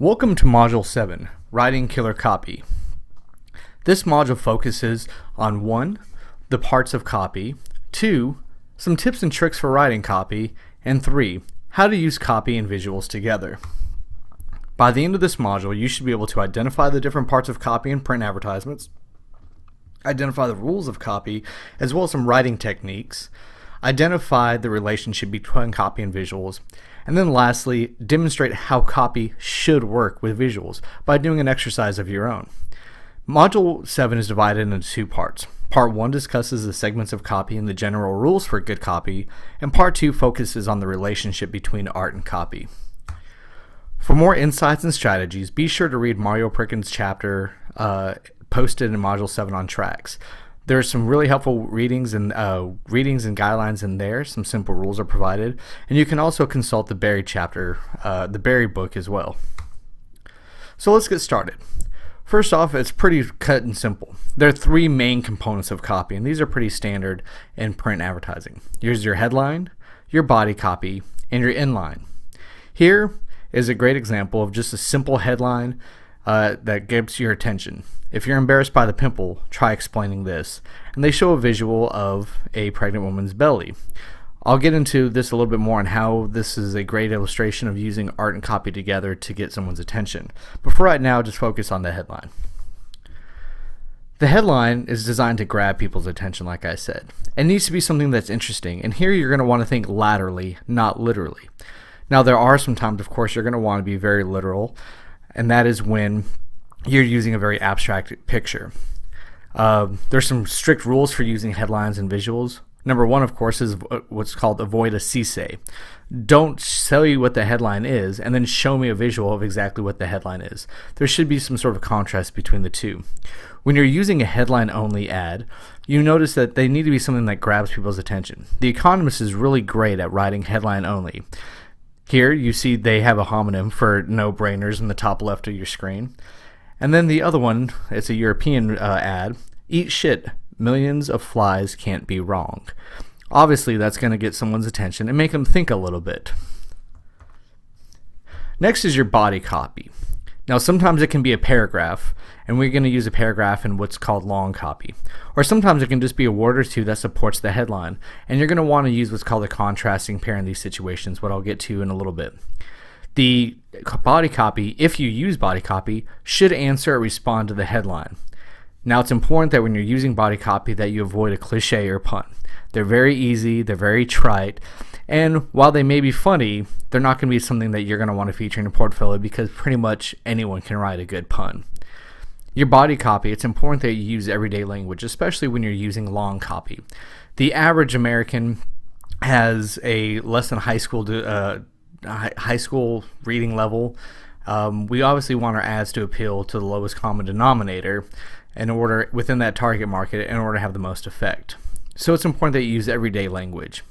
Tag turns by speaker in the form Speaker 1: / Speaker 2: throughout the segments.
Speaker 1: Welcome to Module 7, Writing Killer Copy. This module focuses on 1. The parts of copy, 2. Some tips and tricks for writing copy, and 3. How to use copy and visuals together. By the end of this module, you should be able to identify the different parts of copy and print advertisements, identify the rules of copy, as well as some writing techniques, identify the relationship between copy and visuals, and then lastly, demonstrate how copy should work with visuals by doing an exercise of your own. Module 7 is divided into 2 parts. Part 1 discusses the segments of copy and the general rules for good copy, and Part 2 focuses on the relationship between art and copy. For more insights and strategies, be sure to read Mario Perkins' chapter posted in Module 7 on tracks. There are some really helpful readings and guidelines in there. Some simple rules are provided, and you can also consult the Barry chapter, the Barry book as well. So let's get started. First off, it's pretty cut and simple. There are 3 main components of copy, and these are pretty standard in print advertising. Here's your headline, your body copy, and your inline. Here is a great example of just a simple headline that gets your attention. If you're embarrassed by the pimple, try explaining this. And they show a visual of a pregnant woman's belly. I'll get into this a little bit more on how this is a great illustration of using art and copy together to get someone's attention. But for right now, just focus on the headline. The headline is designed to grab people's attention, like I said. It needs to be something that's interesting. And here you're going to want to think laterally, not literally. Now, there are some times, of course, you're going to want to be very literal. And that is when you're using a very abstract picture. There's some strict rules for using headlines and visuals. Number 1, of course, is what's called avoid a CC. Don't tell you what the headline is and then show me a visual of exactly what the headline is. There should be some sort of contrast between the two. When you're using a headline-only ad, you notice that they need to be something that grabs people's attention. The Economist is really great at writing headline-only. Here you see they have a homonym for no-brainers in the top left of your screen. And then the other one, it's a European ad, eat shit, millions of flies can't be wrong. Obviously that's going to get someone's attention and make them think a little bit. Next is your body copy. Now sometimes it can be a paragraph, and we're going to use a paragraph in what's called long copy. Or sometimes it can just be a word or two that supports the headline, and you're going to want to use what's called a contrasting pair in these situations, what I'll get to in a little bit. The body copy, if you use body copy, should answer or respond to the headline. Now it's important that when you're using body copy that you avoid a cliche or pun. They're very easy, they're very trite, and while they may be funny, they're not going to be something that you're going to want to feature in your portfolio because pretty much anyone can write a good pun. Your body copy, it's important that you use everyday language, especially when you're using long copy. The average American has a less than high school reading level. We obviously want our ads to appeal to the lowest common denominator within that target market in order to have the most effect. So it's important that you use everyday language.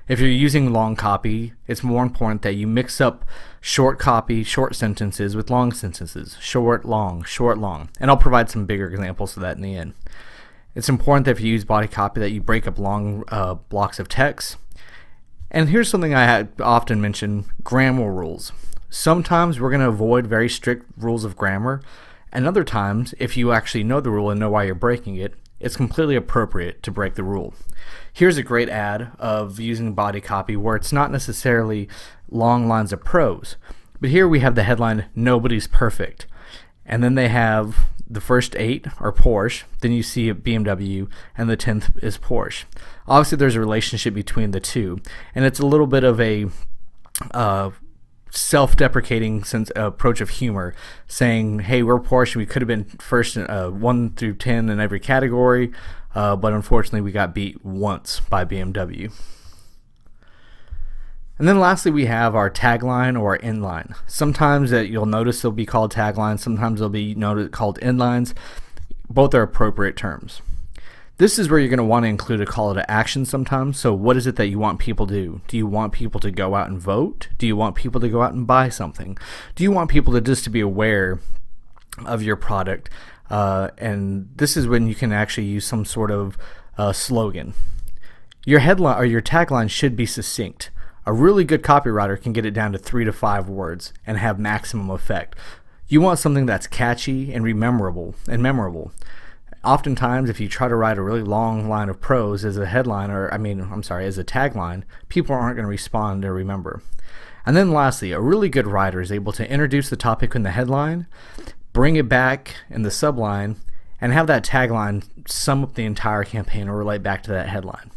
Speaker 1: If you're using long copy, it's more important that you mix up short copy, short sentences with long sentences. Short, long, and I'll provide some bigger examples of that in the end. It's important that if you use body copy that you break up long blocks of text. And here's something I often mention, grammar rules. Sometimes we're going to avoid very strict rules of grammar, and other times, if you actually know the rule and know why you're breaking it, it's completely appropriate to break the rule. Here's a great ad of using body copy where it's not necessarily long lines of prose, but here we have the headline, Nobody's Perfect. And then they have the first 8 are Porsche, then you see a BMW, and the 10th is Porsche. Obviously there's a relationship between the two, and it's a little bit of a self-deprecating approach of humor, saying, hey, we're Porsche, we could have been first 1 through 10 in every category, but unfortunately we got beat once by BMW. And then lastly we have our tagline or inline. Sometimes you'll notice they'll be called taglines, sometimes they'll be called inlines. Both are appropriate terms. This is where you're going to want to include a call to action sometimes. So what is it that you want people to do? Do you want people to go out and vote? Do you want people to go out and buy something? Do you want people to be aware of your product? And this is when you can actually use some sort of slogan. Your headline or your tagline should be succinct. A really good copywriter can get it down to 3 to 5 words and have maximum effect. You want something that's catchy and memorable. Oftentimes, if you try to write a really long line of prose as a headline, as a tagline, people aren't going to respond or remember. And then lastly, a really good writer is able to introduce the topic in the headline, bring it back in the subline, and have that tagline sum up the entire campaign or relate back to that headline.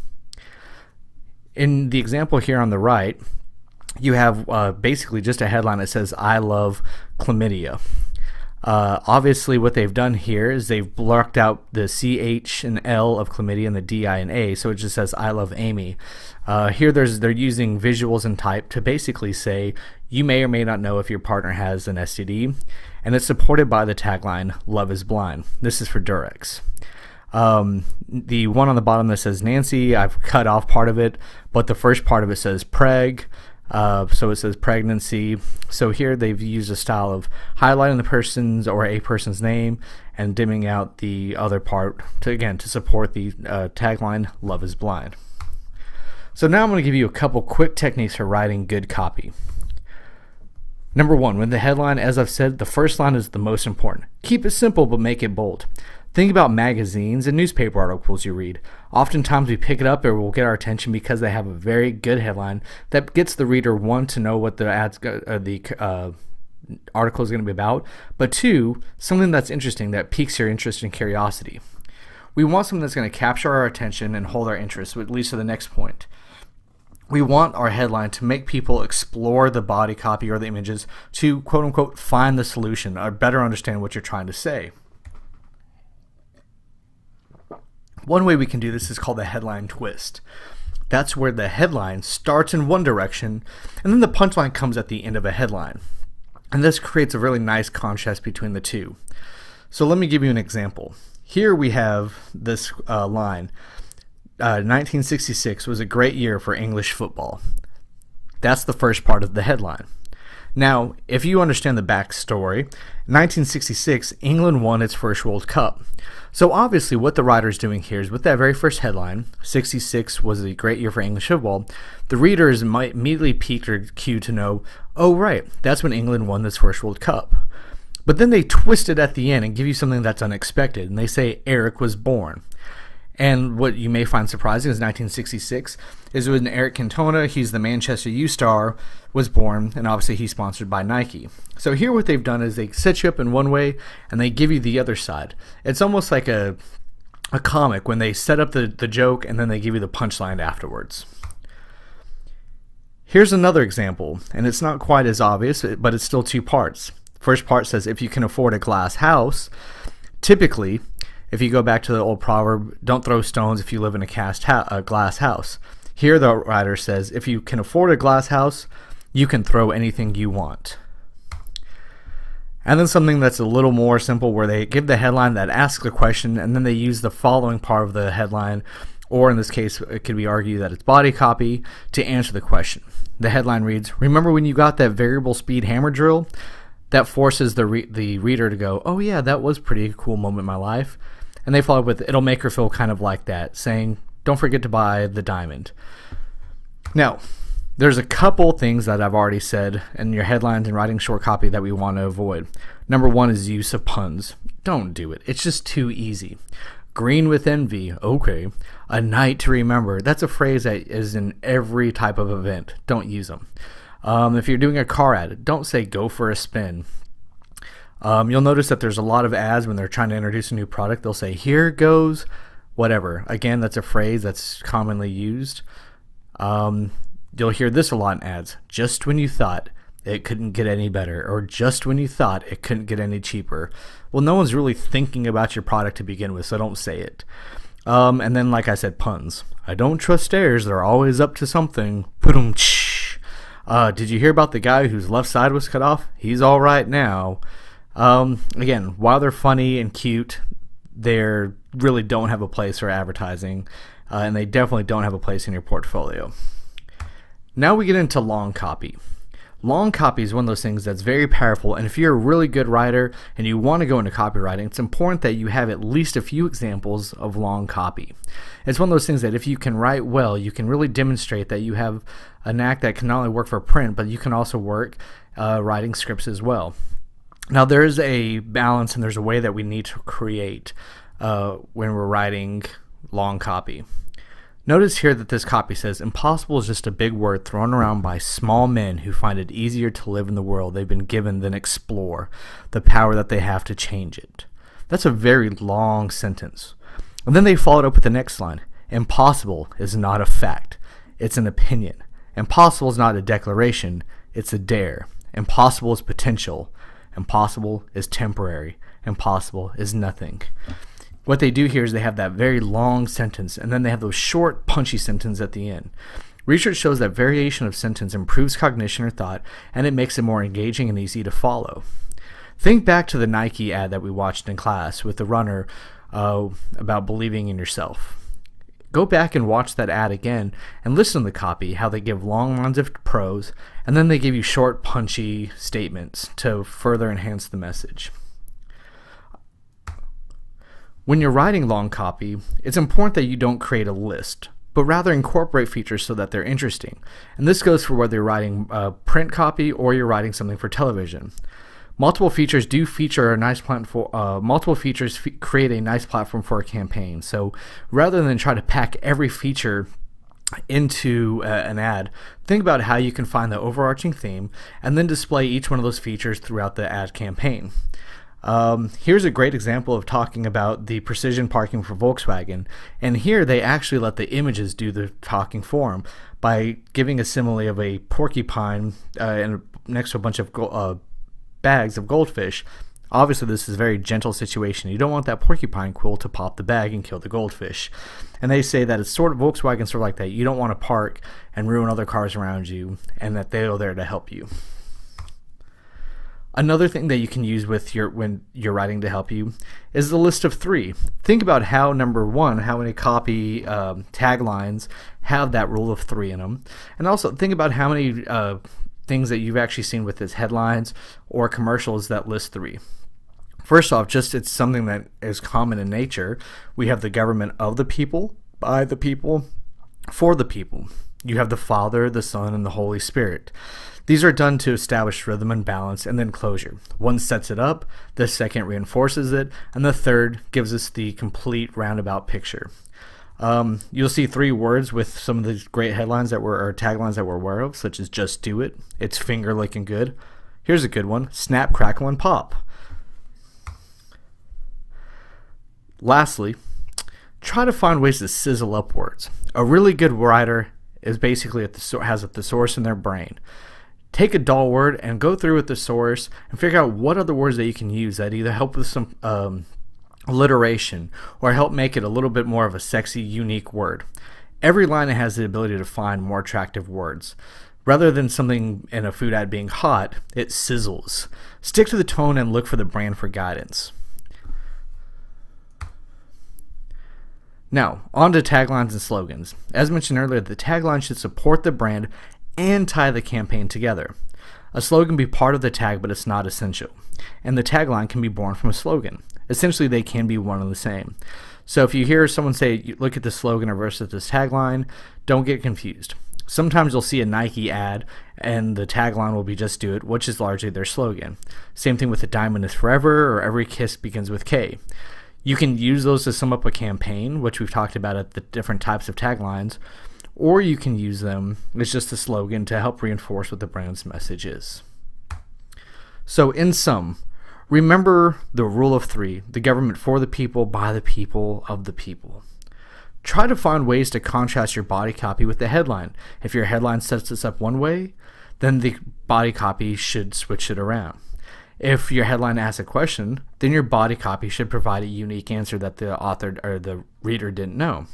Speaker 1: In the example here on the right, you have basically just a headline that says, "I love chlamydia." Obviously, what they've done here is they've blocked out the CH and L of chlamydia and the DI and A, so it just says "I love Amy." Here they're using visuals and type to basically say you may or may not know if your partner has an STD, and it's supported by the tagline "Love is blind." This is for Durex. The one on the bottom that says Nancy, I've cut off part of it, but the first part of it says preg. So it says pregnancy. So here they've used a style of highlighting the person's or a person's name and dimming out the other part to support the tagline "Love is blind." So now I'm going to give you a couple quick techniques for writing good copy. Number 1, with the headline, as I've said, the first line is the most important. Keep it simple but make it bold. Think about magazines and newspaper articles you read. Oftentimes we pick it up or we'll get our attention because they have a very good headline that gets the reader, 1, to know what the article is going to be about, but 2, something that's interesting that piques your interest and curiosity. We want something that's going to capture our attention and hold our interest, which leads to the next point. We want our headline to make people explore the body copy or the images to, quote unquote, find the solution or better understand what you're trying to say. One way we can do this is called the headline twist. That's where the headline starts in one direction and then the punchline comes at the end of a headline. And this creates a really nice contrast between the two. So let me give you an example. Here we have this line. 1966 was a great year for English football. That's the first part of the headline. Now, if you understand the backstory, in 1966, England won its first World Cup. So obviously what the writer's doing here is with that very first headline, 66 was a great year for English football, the readers might immediately pique or cue to know, oh right, that's when England won this first World Cup. But then they twist it at the end and give you something that's unexpected, and they say Eric was born. And what you may find surprising is 1966 is when Eric Cantona, he's the Manchester U star, was born, and obviously he's sponsored by Nike. So here what they've done is they set you up in one way and they give you the other side. It's almost like a comic when they set up the joke and then they give you the punchline afterwards. Here's another example, and it's not quite as obvious, but it's still 2 parts. First part says, if you can afford a glass house, typically, if you go back to the old proverb, don't throw stones if you live in a glass house. Here the writer says, if you can afford a glass house, you can throw anything you want. And then something that's a little more simple where they give the headline that asks a question and then they use the following part of the headline, or in this case it could be argued that it's body copy, to answer the question. The headline reads, remember when you got that variable speed hammer drill? That forces the reader to go, oh yeah, that was a pretty cool moment in my life. And they follow up with, it'll make her feel kind of like that, saying, don't forget to buy the diamond. Now, there's a couple things that I've already said in your headlines and writing short copy that we want to avoid. Number 1 is use of puns. Don't do it. It's just too easy. Green with envy. Okay. A night to remember. That's a phrase that is in every type of event. Don't use them. If you're doing a car ad, don't say go for a spin. You'll notice that there's a lot of ads when they're trying to introduce a new product. They'll say, here goes whatever. Again, that's a phrase that's commonly used. You'll hear this a lot in ads. Just when you thought it couldn't get any better, or just when you thought it couldn't get any cheaper. Well, no one's really thinking about your product to begin with, so don't say it. And then, like I said, puns. I don't trust stairs. They're always up to something. Did you hear about the guy whose left side was cut off? He's all right now. Again, while they're funny and cute, they really don't have a place for advertising, and they definitely don't have a place in your portfolio. Now we get into long copy. Long copy is one of those things that's very powerful, and if you're a really good writer and you want to go into copywriting, it's important that you have at least a few examples of long copy. It's one of those things that if you can write well, you can really demonstrate that you have a knack that can not only work for print, but you can also work writing scripts as well. Now, there's a balance and there's a way that we need to create when we're writing long copy. Notice here that this copy says, impossible is just a big word thrown around by small men who find it easier to live in the world they've been given than explore the power that they have to change it. That's a very long sentence. And then they followed up with the next line. Impossible is not a fact. It's an opinion. Impossible is not a declaration. It's a dare. Impossible is potential. Impossible is temporary. Impossible is nothing. What they do here is they have that very long sentence, and then they have those short, punchy sentences at the end. Research shows that variation of sentence improves cognition or thought, and it makes it more engaging and easy to follow. Think back to the Nike ad that we watched in class with the runner about believing in yourself. Go back and watch that ad again and listen to the copy, how they give long lines of prose, and then they give you short, punchy statements to further enhance the message. When you're writing long copy, it's important that you don't create a list, but rather incorporate features so that they're interesting. And this goes for whether you're writing print copy or you're writing something for television. Multiple features do feature a nice platform. Multiple features create a nice platform for a campaign. So rather than try to pack every feature into an ad, think about how you can find the overarching theme and then display each one of those features throughout the ad campaign. Here's a great example of talking about the precision parking for Volkswagen, and here they actually let the images do the talking for them by giving a simile of a porcupine and next to a bunch of bags of goldfish. Obviously, this is a very gentle situation. You don't want that porcupine quill to pop the bag and kill the goldfish. And they say that it's Volkswagen's sort of like that. You don't want to park and ruin other cars around you, and that they're there to help you. Another thing that you can use when you're writing to help you is the list of 3. Think about how, number 1, how many copy taglines have that rule of 3 in them, and also think about how many things that you've actually seen with its headlines or commercials that list 3. First off, it's something that is common in nature. We have the government of the people, by the people, for the people. You have the Father, the Son, and the Holy Spirit. These are done to establish rhythm and balance and then closure. One sets it up, the second reinforces it, and the third gives us the complete roundabout picture. You'll see 3 words with some of the great headlines or taglines that we're aware of, such as just do it, it's finger licking good. Here's a good one, snap, crackle, and pop. Lastly, try to find ways to sizzle up words. A really good writer is basically has the source in their brain. Take a dull word and go through with the source and figure out what other words that you can use that either help with some alliteration or help make it a little bit more of a sexy, unique word. Every line has the ability to find more attractive words. Rather than something in a food ad being hot, it sizzles. Stick to the tone and look for the brand for guidance. Now, on to taglines and slogans. As mentioned earlier, the tagline should support the brand and tie the campaign together. A slogan can be part of the tag, but it's not essential. And the tagline can be born from a slogan. Essentially, they can be one and the same. So if you hear someone say, look at the slogan versus this tagline, don't get confused. Sometimes you'll see a Nike ad and the tagline will be just do it, which is largely their slogan. Same thing with a diamond is forever or every kiss begins with K. You can use those to sum up a campaign, which we've talked about at the different types of taglines, or you can use them as just a slogan to help reinforce what the brand's message is. So in sum, remember the rule of 3, the government for the people, by the people, of the people. Try to find ways to contrast your body copy with the headline. If your headline sets this up one way, then the body copy should switch it around. If your headline asks a question, then your body copy should provide a unique answer that the author or the reader didn't know.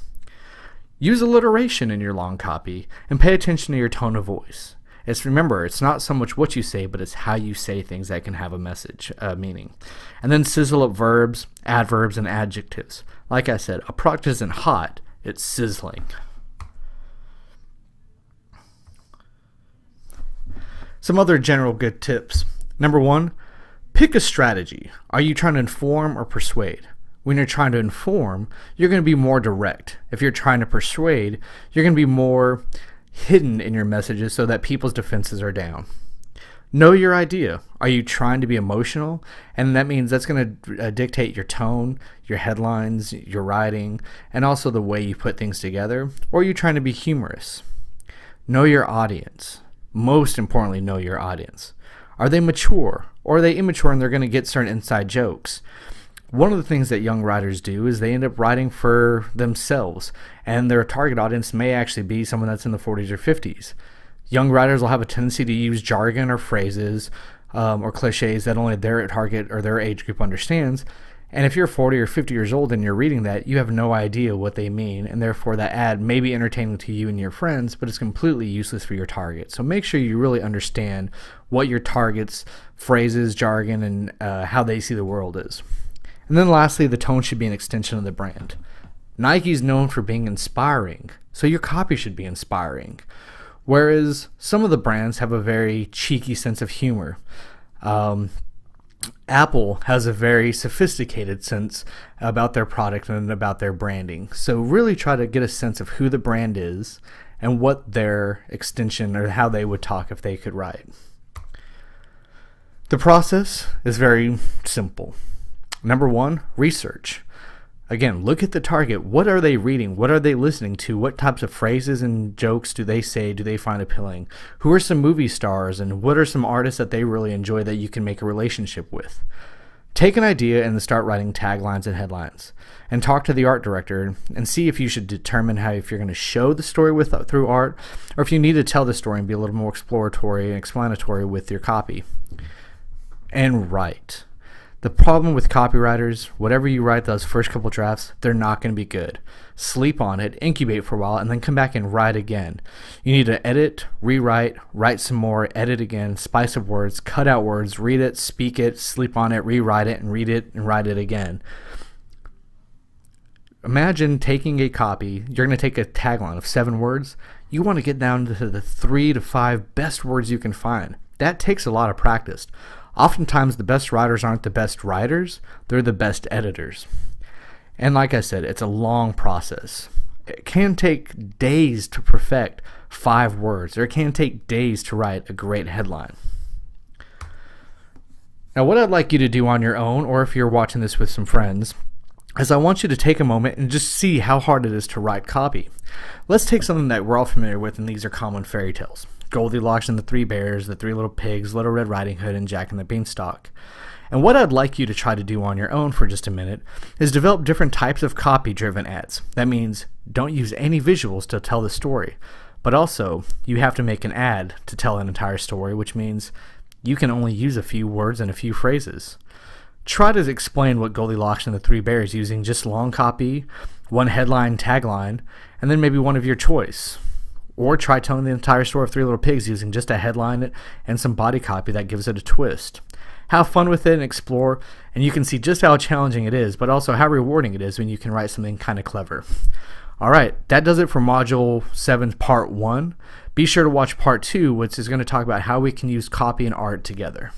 Speaker 1: Use alliteration in your long copy and pay attention to your tone of voice. Remember, it's not so much what you say, but it's how you say things that can have a message, meaning. And then sizzle up verbs, adverbs, and adjectives. Like I said, a product isn't hot, it's sizzling. Some other general good tips. Number one, pick a strategy. Are you trying to inform or persuade? When you're trying to inform, you're going to be more direct. If you're trying to persuade, you're going to be more hidden in your messages so that people's defenses are down. Know your idea. Are you trying to be emotional? And that means that's going to dictate your tone, your headlines, your writing, and also the way you put things together. Or are you trying to be humorous? Know your audience. Most importantly, know your audience. Are they mature or are they immature and they're going to get certain inside jokes? One of the things that young writers do is they end up writing for themselves, and their target audience may actually be someone that's in the 40s or 50s. Young writers will have a tendency to use jargon or phrases or cliches that only their target or their age group understands. And if you're 40 or 50 years old and you're reading that, you have no idea what they mean, and therefore that ad may be entertaining to you and your friends, but it's completely useless for your target. So make sure you really understand what your target's phrases, jargon, and how they see the world is. And then lastly, the tone should be an extension of the brand. Nike's known for being inspiring, so your copy should be inspiring. Whereas some of the brands have a very cheeky sense of humor. Apple has a very sophisticated sense about their product and about their branding. So really try to get a sense of who the brand is and what their extension or how they would talk if they could write. The process is very simple. Number one, research. Again, look at the target. What are they reading? What are they listening to? What types of phrases and jokes do they say, do they find appealing? Who are some movie stars and what are some artists that they really enjoy that you can make a relationship with? Take an idea and then start writing taglines and headlines. And talk to the art director and see if you should determine how if you're going to show the story through art or if you need to tell the story and be a little more exploratory and explanatory with your copy. And write. The problem with copywriters, whatever you write those first couple drafts, they're not going to be good. Sleep on it, incubate for a while, and then come back and write again. You need to edit, rewrite, write some more, edit again, spice up words, cut out words, read it, speak it, sleep on it, rewrite it, and read it, and write it again. Imagine taking a copy, you're going to take a tagline of 7 words. You want to get down to the 3 to 5 best words you can find. That takes a lot of practice. Oftentimes, the best writers aren't the best writers, they're the best editors. And like I said, it's a long process. It can take days to perfect 5 words, or it can take days to write a great headline. Now, what I'd like you to do on your own, or if you're watching this with some friends, is I want you to take a moment and just see how hard it is to write copy. Let's take something that we're all familiar with, and these are common fairy tales. Goldilocks and the Three Bears, the Three Little Pigs, Little Red Riding Hood, and Jack and the Beanstalk. And what I'd like you to try to do on your own for just a minute is develop different types of copy-driven ads. That means don't use any visuals to tell the story, but also you have to make an ad to tell an entire story, which means you can only use a few words and a few phrases. Try to explain what Goldilocks and the Three Bears using just long copy, one headline, tagline, and then maybe one of your choice. Or try telling the entire story of Three Little Pigs using just a headline and some body copy that gives it a twist. Have fun with it and explore, and you can see just how challenging it is, but also how rewarding it is when you can write something kind of clever. Alright, that does it for Module 7 Part 1. Be sure to watch Part 2, which is going to talk about how we can use copy and art together.